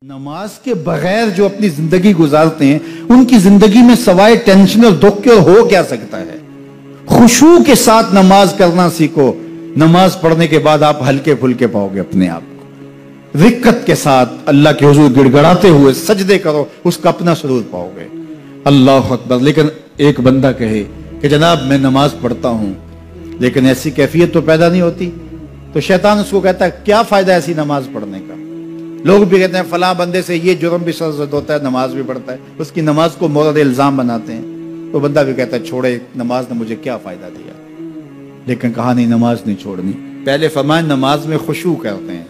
نماز کے بغیر جو اپنی زندگی گزارتے ہیں ان کی زندگی میں سوائے ٹینشن اور دکھ کے ہو کیا سکتا ہے؟ خشوع کے ساتھ نماز کرنا سیکھو. نماز پڑھنے کے بعد آپ ہلکے پھلکے پاؤ گے اپنے آپ کو. رقت کے ساتھ اللہ کے حضور گڑ گڑاتے ہوئے سجدے کرو, اس کا اپنا سرور پاؤ گے. اللہ اکبر. لیکن ایک بندہ کہے کہ جناب میں نماز پڑھتا ہوں لیکن ایسی کیفیت تو پیدا نہیں ہوتی, تو شیطان اس کو کہتا ہے کیا فائدہ ایسی نماز پڑھنے کا؟ لوگ بھی کہتے ہیں فلاں بندے سے یہ جرم بھی سرزد ہوتا ہے, نماز بھی پڑھتا ہے, اس کی نماز کو مورد الزام بناتے ہیں. تو بندہ بھی کہتا ہے چھوڑے, نماز نے مجھے کیا فائدہ دیا. لیکن کہا نہیں, نماز نہیں چھوڑنی. پہلے فرمایا نماز میں خشوع کرتے ہیں,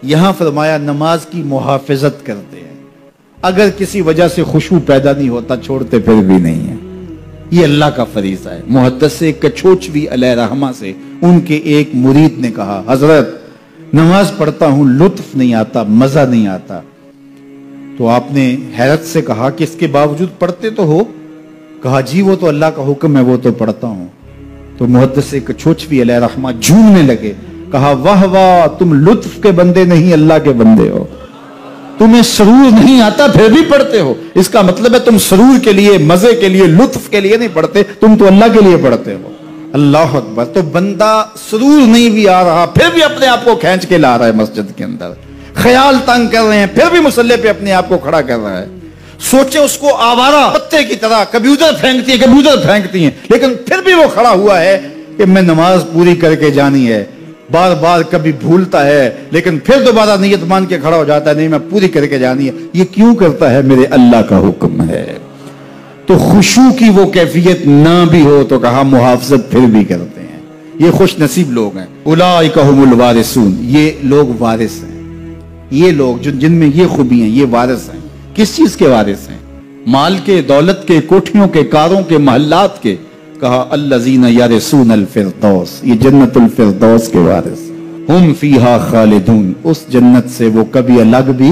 یہاں فرمایا نماز کی محافظت کرتے ہیں. اگر کسی وجہ سے خشوع پیدا نہیں ہوتا چھوڑتے پھر بھی نہیں ہے. یہ اللہ کا فریضہ ہے. محدث کچھوچوی علیہ رحمہ سے ان کے ایک مرید نے کہا حضرت نماز پڑھتا ہوں لطف نہیں آتا, مزہ نہیں آتا. تو آپ نے حیرت سے کہا کہ اس کے باوجود پڑھتے تو ہو؟ کہا جی وہ تو اللہ کا حکم ہے, وہ تو پڑھتا ہوں. تو محدث کچھوچوی علیہ رحمہ جھومنے لگے, کہا واہ واہ, تم لطف کے بندے نہیں اللہ کے بندے ہو. تمہیں سرور نہیں آتا پھر بھی پڑھتے ہو, اس کا مطلب ہے تم سرور کے لیے, مزے کے لیے, لطف کے لیے نہیں پڑھتے, تم تو اللہ کے لیے پڑھتے ہو. اللہ اکبر. تو بندہ سرور نہیں بھی آ رہا پھر بھی اپنے آپ کو کھینچ کے لا رہا ہے مسجد کے اندر. خیال تنگ کر رہے ہیں پھر بھی مصلی پہ اپنے آپ کو کھڑا کر رہا ہے. سوچیں اس کو آوارہ پتے کی طرح کبھی ادھر پھینکتی ہے کبھی ادھر پھینکتی ہیں, لیکن پھر بھی وہ کھڑا ہوا ہے کہ میں نماز پوری کر کے جانی ہے. بار بار کبھی بھولتا ہے لیکن پھر دوبارہ نیت مان کے کھڑا ہو جاتا ہے, نہیں میں پوری کر کے جانی ہے. یہ کیوں کرتا ہے؟ میرے اللہ کا حکم ہے. تو خشوع کی وہ کیفیت نہ بھی ہو تو کہا محافظت پھر بھی کرتے ہیں. یہ خوش نصیب لوگ ہیں. اولئک هم الوارثون, یہ لوگ وارث ہیں. یہ لوگ جن میں یہ خوبی ہیں یہ وارث ہیں. کس چیز کے وارث ہیں؟ مال کے, دولت کے, کوٹھیوں کے, کاروں کے, محلات کے. کہا الذین یرثون الفردوس, یہ جنت الفردوس کے وارث. ہم فیہا خالدون, اس جنت سے وہ کبھی الگ بھی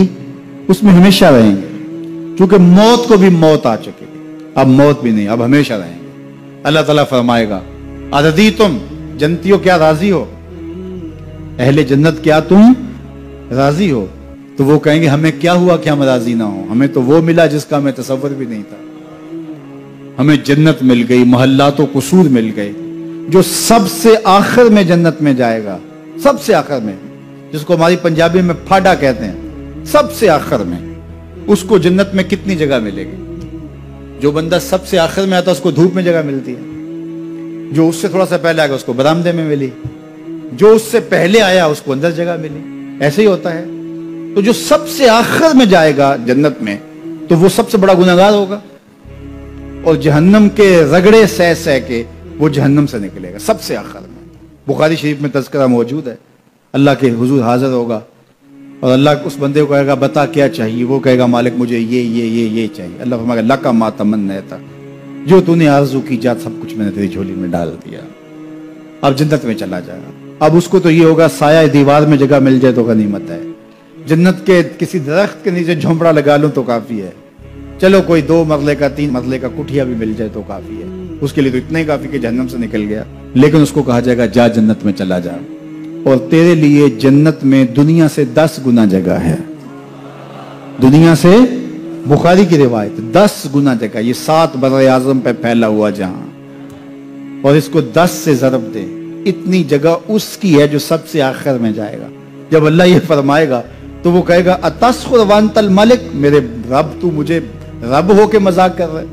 اس میں ہمیشہ رہیں گے. چونکہ موت کو بھی موت آ چکی, اب موت بھی نہیں, اب ہمیشہ رہیں گے. اللہ تعالیٰ فرمائے گا اَرَضِیتُم, جنتیوں کیا راضی ہو؟ اہل جنت کیا تم راضی ہو؟ تو وہ کہیں گے ہمیں کیا ہوا کہ ہم راضی نہ ہوں, ہمیں تو وہ ملا جس کا ہمیں تصور بھی نہیں تھا. ہمیں جنت مل گئی, محلات و قصور مل گئے. جو سب سے آخر میں جنت میں جائے گا, سب سے آخر میں, جس کو ہماری پنجابی میں پھاڑا کہتے ہیں, سب سے آخر میں, اس کو جنت میں کتنی جگہ ملے گی؟ جو بندہ سب سے آخر میں آتا اس کو دھوپ میں جگہ ملتی ہے, جو اس سے تھوڑا سا پہلے آگا اس کو برآمدے میں ملی, جو اس سے پہلے آیا اس کو اندر جگہ ملی. ایسے ہی ہوتا ہے. تو جو سب سے آخر میں جائے گا جنت میں تو وہ سب سے بڑا گناہگار ہوگا, اور جہنم کے رگڑے سہ سہ کے وہ جہنم سے نکلے گا سب سے آخر میں. بخاری شریف میں تذکرہ موجود ہے. اللہ کے حضور حاضر ہوگا اور اللہ اس بندے کو کہے گا بتا کیا چاہیے؟ وہ کہے گا مالک مجھے یہ چاہیے. اللہ فرمائے گا لکا ما تمنیت, جو تو نے آرزو کی جا سب کچھ میں نے تیری جھولی میں ڈال دیا, اب جنت میں چلا جائے گا. اب اس کو تو یہ ہوگا سایہ دیوار میں جگہ مل جائے تو غنیمت ہے, جنت کے کسی درخت کے نیچے جھونپڑا لگا لوں تو کافی ہے, چلو کوئی 2 مرلے کا 3 مرلے کا کٹھیا بھی مل جائے تو کافی ہے. اس کے لیے تو اتنا ہی کافی کہ جہنم سے نکل گیا. لیکن اس کو کہا جائے گا جا جنت میں چلا جا, اور تیرے لیے جنت میں دنیا سے 10 گنا جگہ ہے. دنیا سے, بخاری کی روایت, 10 گنا جگہ. یہ 7 بر اعظم پہ پھیلا ہوا جہاں, اور اس کو 10 سے ضرب دے, اتنی جگہ اس کی ہے جو سب سے آخر میں جائے گا. جب اللہ یہ فرمائے گا تو وہ کہے گا اتسخر وانت الملک, میرے رب تو مجھے رب ہو کے مذاق کر رہا ہے,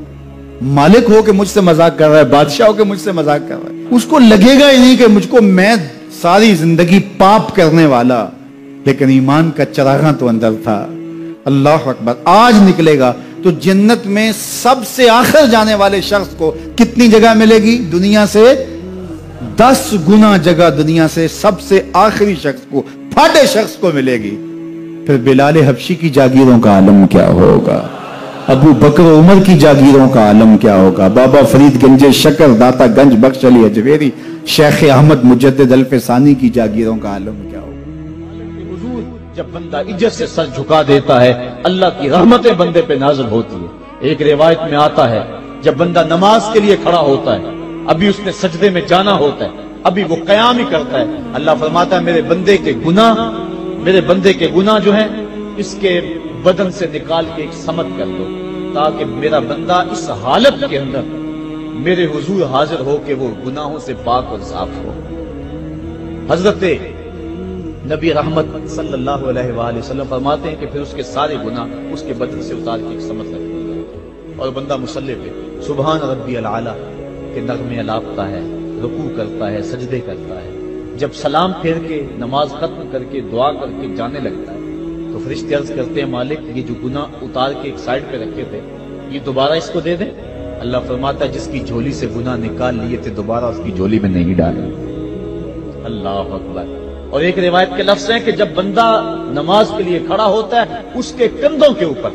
مالک ہو کے مجھ سے مذاق کر رہا ہے, بادشاہ ہو کے مجھ سے مذاق کر رہا ہے. اس کو لگے گا ہی نہیں کہ مجھ کو, میں ساری زندگی پاپ کرنے والا لیکن ایمان کا چراغاں تو اندر تھا. اللہ اکبر. آج نکلے گا تو جنت میں سب سے آخر جانے والے شخص کو کتنی جگہ ملے گی؟ دنیا سے 10 گنا جگہ دنیا سے سب سے آخری شخص کو, پھاٹے شخص کو ملے گی. پھر بلال حبشی کی جاگیروں کا عالم کیا ہوگا, ابو بکر عمر کی جاگیروں کا عالم کیا ہوگا, بابا فرید گنج شکر داتا گنج بخش علی اجویری, شیخ احمد مجدد الفسانی کی جاگیروں کا عالم کیا ہوگا. جب بندہ عزت سے سر جھکا دیتا ہے اللہ کی رحمتیں بندے پہ نازل ہوتی ہے. ایک روایت میں آتا ہے جب بندہ نماز کے لیے کھڑا ہوتا ہے, ابھی اس نے سجدے میں جانا ہوتا ہے, ابھی وہ قیام ہی کرتا ہے، اللہ فرماتا ہے میرے بندے کے گناہ جو ہیں اس کے بدن سے نکال کے ایک سمت کر دو، تاکہ میرا بندہ اس حالت کے اندر میرے حضور حاضر ہو کہ وہ گناہوں سے پاک اور صاف ہو۔ حضرت نبی رحمت صلی اللہ علیہ وآلہ وسلم فرماتے ہیں کہ پھر اس کے سارے گناہ اس کے بدن سے اتار کے ایک سمت رکھ دی جائے، اور بندہ مصلی پہ سبحان ربی العالی کے نغمے الاپتا ہے، رکوع کرتا ہے، سجدے کرتا ہے۔ جب سلام پھیر کے نماز ختم کر کے دعا کر کے جانے لگتا ہے تو فرشتے عرض کرتے ہیں مالک یہ جو گناہ اتار کے ایک سائڈ پہ رکھے تھے یہ دوبارہ اس کو دے دیں؟ اللہ فرماتا ہے جس کی جھولی سے گناہ نکال لیے تھے دوبارہ اس کی جھولی میں نہیں ڈالیں۔ اللہ اکبر۔ اور ایک روایت کے لفظ ہیں کہ جب بندہ نماز کے لیے کھڑا ہوتا ہے اس کے کندھوں کے اوپر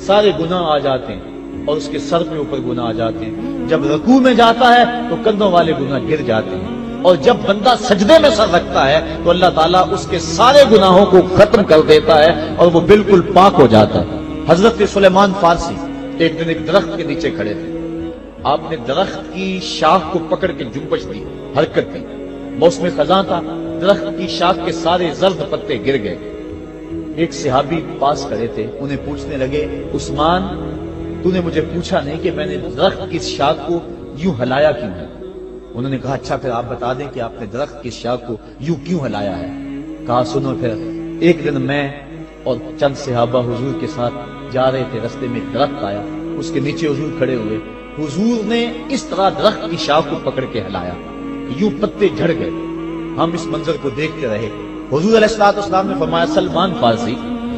سارے گناہ آ جاتے ہیں اور اس کے سر پہ اوپر گناہ آ جاتے ہیں، جب رکوع میں جاتا ہے تو کندھوں والے گناہ گر جاتے ہیں، اور جب بندہ سجدے میں سر رکھتا ہے تو اللہ تعالیٰ اس کے سارے گناہوں کو ختم کر دیتا ہے اور وہ بالکل پاک ہو جاتا ہے۔ حضرت سلیمان فارسی ایک دن ایک درخت کے نیچے کھڑے تھے، آپ نے درخت کی شاخ کو پکڑ کے جنبش دی، حرکت دی، موسم خزاں تھا، درخت کی شاخ کے سارے زرد پتے گر گئے۔ ایک صحابی پاس کھڑے تھے، انہیں پوچھنے لگے عثمان تو نے مجھے پوچھا نہیں کہ میں نے درخت کی شاخ کو یوں ہلایا کیوں ہے؟ انہوں نے کہا اچھا پھر آپ بتا دیں کہ آپ نے درخت کی شاخ کو یوں کیوں ہلایا ہے؟ کہا سنو پھر ایک دن میں اور چند صحابہ حضور کے ساتھ جا رہے تھے، رستے میں ایک درخت آیا، اس کے نیچے حضور کھڑے ہوئے، حضور نے اس طرح درخت کی شاخ کو پکڑ کے ہلایا، یوں پتے جھڑ گئے، ہم اس منظر کو دیکھتے رہے۔ حضور علیہ السلام نے فرمایا سلمان فارسی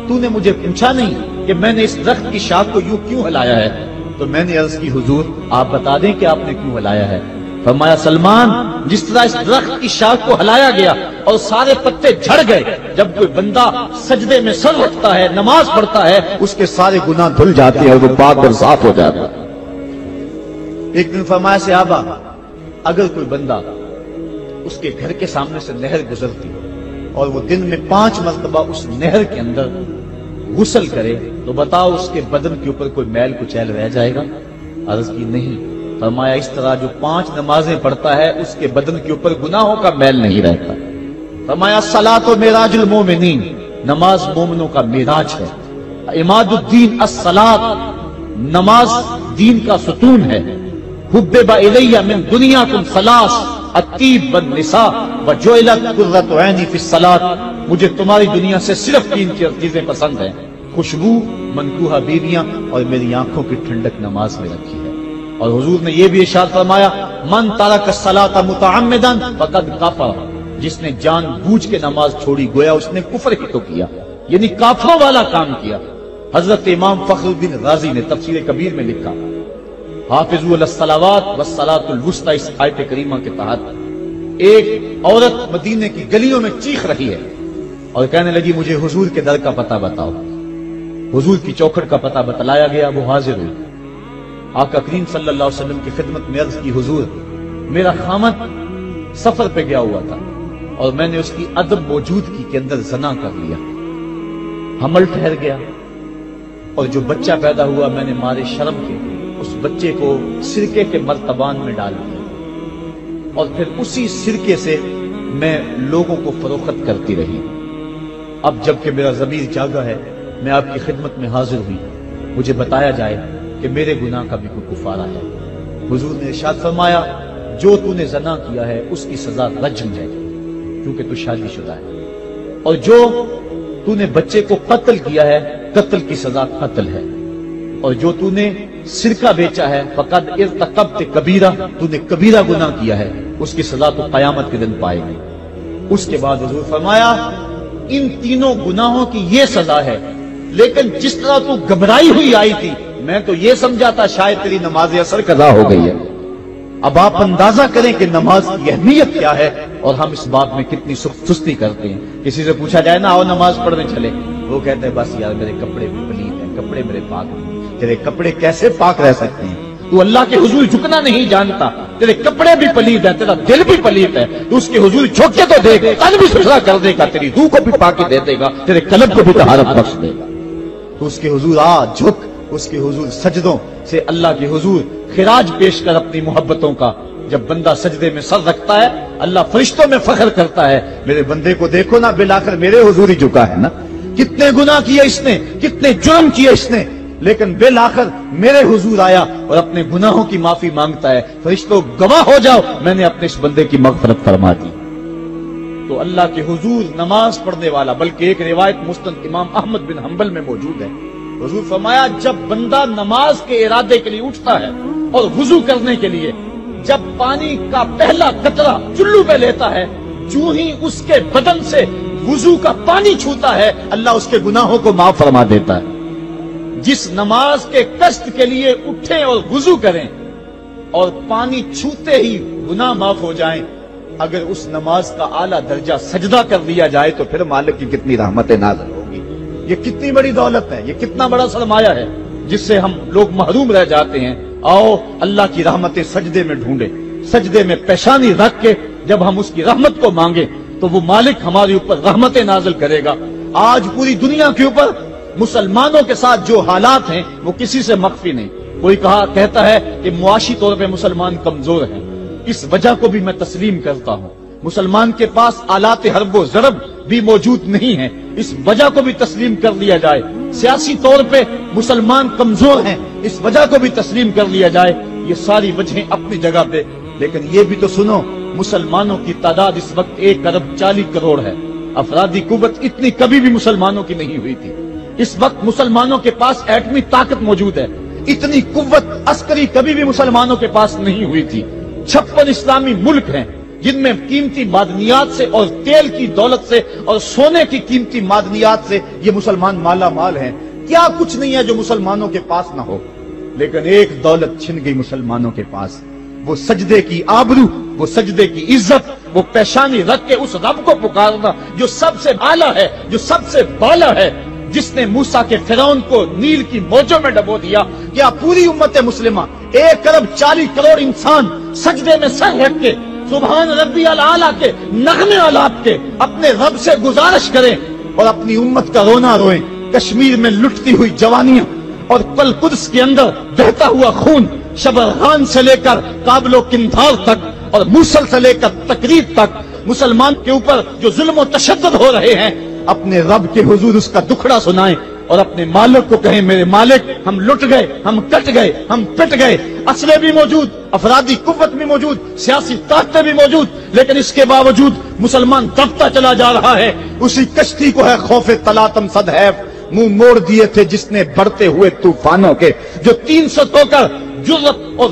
تو نے مجھے پوچھا نہیں کہ میں نے اس درخت کی شاخ کو یوں کیوں ہلایا ہے؟ تو میں نے عرض کی حضور آپ بتا دیں کہ آپ نے کیوں ہلایا ہے؟ فرمایا سلمان جس طرح اس درخت کی شاخ کو ہلایا گیا اور سارے پتے جھڑ گئے، جب کوئی بندہ سجدے میں سر رکھتا ہے نماز پڑھتا ہے اس کے سارے گناہ دھل جاتے ہیں اور وہ پاک اور صاف ہو جاتا ہے۔ ایک دن فرمایا صحابہ اگر کوئی بندہ اس کے گھر کے سامنے سے نہر گزرتی اور وہ دن میں 5 مرتبہ اس نہر کے اندر غسل کرے تو بتاؤ اس کے بدن کے اوپر کوئی میل کچیل رہ جائے گا؟ عرض کی نہیں۔ فرمایا اس طرح جو 5 نمازیں پڑھتا ہے اس کے بدن کے اوپر گناہوں کا میل نہیں رہتا۔ فرمایا الصلاۃ معراج المومنین، نماز مومنوں کا معراج ہے۔ عماد الدین الصلاۃ، نماز دین کا ستون ہے۔ حبب الی من دنیاکم ثلاث، الطیب والنساء وجعلت قرۃ عینی فی الصلاۃ، مجھے تمہاری دنیا سے صرف 3 چیزیں پسند ہیں، خوشبو، منکوحہ بیویاں اور میری آنکھوں کی ٹھنڈک نماز میں رکھی ہے۔ اور حضور نے یہ بھی ارشاد فرمایا من ترک الصلاۃ متعمدا فقد کفر، جس نے جان بوجھ کے نماز چھوڑی گویا اس نے کفر ہی تو کیا، یعنی کافروں والا کام کیا۔ حضرت امام فخر الدین رازی نے تفسیر کبیر میں لکھا حافظوا علی الصلوات والصلاۃ الوسطی، اس آیت کریمہ کے تحت ایک عورت مدینے کی گلیوں میں چیخ رہی ہے اور کہنے لگی مجھے حضور کے در کا پتہ بتاؤ۔ حضور کی چوکھٹ کا پتہ بتلایا گیا، وہ حاضر ہوئی۔ آقا کریم صلی اللہ علیہ وسلم کی خدمت میں عرض کی حضور میرا خامد سفر پہ گیا ہوا تھا اور میں نے اس کی عدم موجودگی کے اندر زنا کر لیا، حمل ٹھہر گیا اور جو بچہ پیدا ہوا میں نے مارے شرم کے اس بچے کو سرکے کے مرتبان میں ڈال دیا اور پھر اسی سرکے سے میں لوگوں کو فروخت کرتی رہی۔ اب جبکہ میرا ضمیر جاگا ہے میں آپ کی خدمت میں حاضر ہوئی، مجھے بتایا جائے کہ میرے گناہ کا بھی کوئی کفارہ ہے۔ حضور نے ارشاد فرمایا جو تو نے زنا کیا ہے اس کی سزا رجم ہے کیونکہ تو شادی شدہ ہے، اور جو تو نے بچے کو قتل کیا ہے قتل کی سزا قتل ہے، اور جو تو نے سرکہ بیچا ہے فقد ارتکبت کبیرہ، تو نے کبیرہ گناہ کیا ہے، اس کی سزا تو قیامت کے دن پائے گی۔ اس کے بعد حضور فرمایا ان تینوں گناہوں کی یہ سزا ہے، لیکن جس طرح تو گھبرائی ہوئی آئی تھی میں تو یہ سمجھا تھا شاید تیری نماز اثر قضا ہو گئی ہے۔ اب آپ اندازہ کریں کہ نماز کی اہمیت کیا ہے اور ہم اس بات میں کتنی سستی کرتے ہیں۔ کسی سے پوچھا جائے نا آؤ نماز پڑھنے چلے، وہ کہتے ہیں بس یار میرے کپڑے بھی پلید ہیں، کپڑے میرے پاک نہیں۔ تیرے کپڑے کیسے پاک رہ سکتے ہیں؟ تو اللہ کے حضور جھکنا نہیں جانتا، تیرے کپڑے بھی پلید ہیں، تیرا دل بھی پلید ہے، تو اس کے حضور جھک کے تو دیکھ، قلب بھی ستھرا کر دے گا، تیری روح کو بھی پاکی دے دے گا، تیرے قلب کو بھی طہارت بخش دے گا۔ تو اس کے حضور آ جھک، اس کے حضور سجدوں سے اللہ کے حضور خراج پیش کر اپنی محبتوں کا۔ جب بندہ سجدے میں سر رکھتا ہے اللہ فرشتوں میں فخر کرتا ہے، میرے بندے کو دیکھو نا، بالآخر میرے حضور ہی جھکا ہے نا، کتنے گناہ کیے اس نے، کتنے جرم کیے اس نے، لیکن بالآخر میرے حضور آیا اور اپنے گناہوں کی معافی مانگتا ہے۔ فرشتوں گواہ ہو جاؤ، میں نے اپنے اس بندے کی مغفرت فرما دی۔ تو اللہ کے حضور نماز پڑھنے والا، بلکہ ایک روایت مسند امام احمد بن حنبل میں موجود ہے، حضور فرمایا جب بندہ نماز کے ارادے کے لیے اٹھتا ہے اور وضو کرنے کے لیے، جب پانی کا پہلا قطرہ چلو پہ لیتا ہے، جو ہی اس کے بدن سے وضو کا پانی چھوتا ہے، اللہ اس کے گناہوں کو معاف فرما دیتا ہے۔ جس نماز کے قصد کے لیے اٹھیں اور وضو کریں اور پانی چھوتے ہی گناہ معاف ہو جائیں، اگر اس نماز کا اعلیٰ درجہ سجدہ کر لیا جائے تو پھر مالک کی کتنی رحمت نازل ہوگی۔ یہ کتنی بڑی دولت ہے، یہ کتنا بڑا سرمایہ ہے جس سے ہم لوگ محروم رہ جاتے ہیں۔ آؤ اللہ کی رحمتیں سجدے میں ڈھونڈے، سجدے میں پیشانی رکھ کے جب ہم اس کی رحمت کو مانگیں تو وہ مالک ہمارے اوپر رحمتیں نازل کرے گا۔ آج پوری دنیا کے اوپر مسلمانوں کے ساتھ جو حالات ہیں وہ کسی سے مخفی نہیں۔ کوئی کہتا ہے کہ معاشی طور پہ مسلمان کمزور ہیں، اس وجہ کو بھی میں تسلیم کرتا ہوں۔ مسلمان کے پاس آلات حرب و ضرب بھی موجود نہیں ہیں، اس وجہ کو بھی تسلیم کر لیا جائے۔ سیاسی طور پہ مسلمان کمزور ہیں، اس وجہ کو بھی تسلیم کر لیا جائے۔ یہ ساری وجہیں اپنی جگہ پہ، لیکن یہ بھی تو سنو، مسلمانوں کی تعداد اس وقت 1 ارب 40 کروڑ ہے۔ افرادی قوت اتنی کبھی بھی مسلمانوں کی نہیں ہوئی تھی۔ اس وقت مسلمانوں کے پاس ایٹمی طاقت موجود ہے، اتنی قوت عسکری کبھی بھی مسلمانوں کے پاس نہیں ہوئی تھی۔ 56 اسلامی ملک ہیں جن میں قیمتی معدنیات سے اور تیل کی دولت سے اور سونے کی قیمتی معدنیات سے یہ مسلمان مالا مال ہیں۔ کیا کچھ نہیں ہے جو مسلمانوں کے پاس نہ ہو، لیکن ایک دولت چھن گئی مسلمانوں کے پاس، وہ سجدے کی آبرو، وہ سجدے کی عزت، وہ پیشانی رکھ کے اس رب کو پکارنا جو سب سے اعلیٰ ہے، جو سب سے بالا ہے، جس نے موسیٰ کے فرعون کو نیل کی موجوں میں ڈبو دیا۔ کیا پوری امت مسلمہ 1 ارب 40 کروڑ انسان سجدے میں سر رکھ کے سبحان ربی الاعلیٰ کے نغمے آلات کے اپنے رب سے گزارش کریں اور اپنی امت کا رونا روئیں؟ کشمیر میں لٹتی ہوئی جوانیاں اور کل قدس کے اندر بہتا ہوا خون، شبرغان سے لے کر کابل و قندھار تک اور موصل سے لے کر تقریب تک مسلمان کے اوپر جو ظلم و تشدد ہو رہے ہیں، اپنے رب کے حضور اس کا دکھڑا سنائیں اور اپنے مالک کو کہیں میرے مالک ہم لٹ گئے، ہم کٹ گئے، ہم پٹ گئے۔ اسلحے بھی موجود، افرادی قوت بھی موجود، سیاسی طاقتیں بھی موجود، لیکن اس کے باوجود مسلمان دبتا چلا جا رہا ہے۔ اسی کشتی کو ہے خوف تلاطم صدحیف منہ موڑ دیے تھے جس نے بڑھتے ہوئے طوفانوں کے، جو 300 تو کر جرأت اور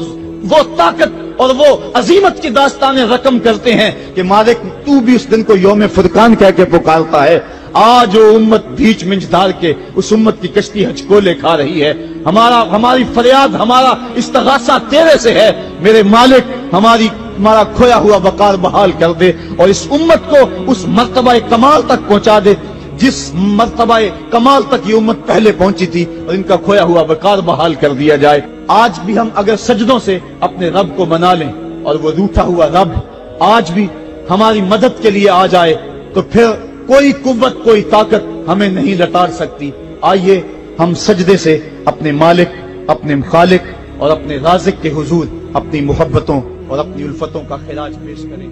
وہ طاقت اور وہ عظیمت کی داستانیں رقم کرتے ہیں کہ مالک تو بھی اس دن کو یوم فرقان کہہ کے پکارتا ہے۔ آج وہ امت بیچ منج دار کے اس امت کی کشتی ہچکولے کھا رہی ہے۔ ہماری فریاد، ہمارا استغاثہ تیرے سے ہے، میرے مالک ہمارا کھویا ہوا وقار بحال کر دے اور اس امت کو اس مرتبہ کمال تک پہنچا دے جس مرتبہ کمال تک یہ امت پہلے پہنچی تھی، اور ان کا کھویا ہوا وقار بحال کر دیا جائے۔ آج بھی ہم اگر سجدوں سے اپنے رب کو منا لیں اور وہ روٹھا ہوا رب آج بھی ہماری مدد کے لیے آ جائے تو پھر کوئی قوت، کوئی طاقت ہمیں نہیں لٹار سکتی۔ آئیے ہم سجدے سے اپنے مالک، اپنے خالق اور اپنے رازق کے حضور اپنی محبتوں اور اپنی الفتوں کا خراج پیش کریں۔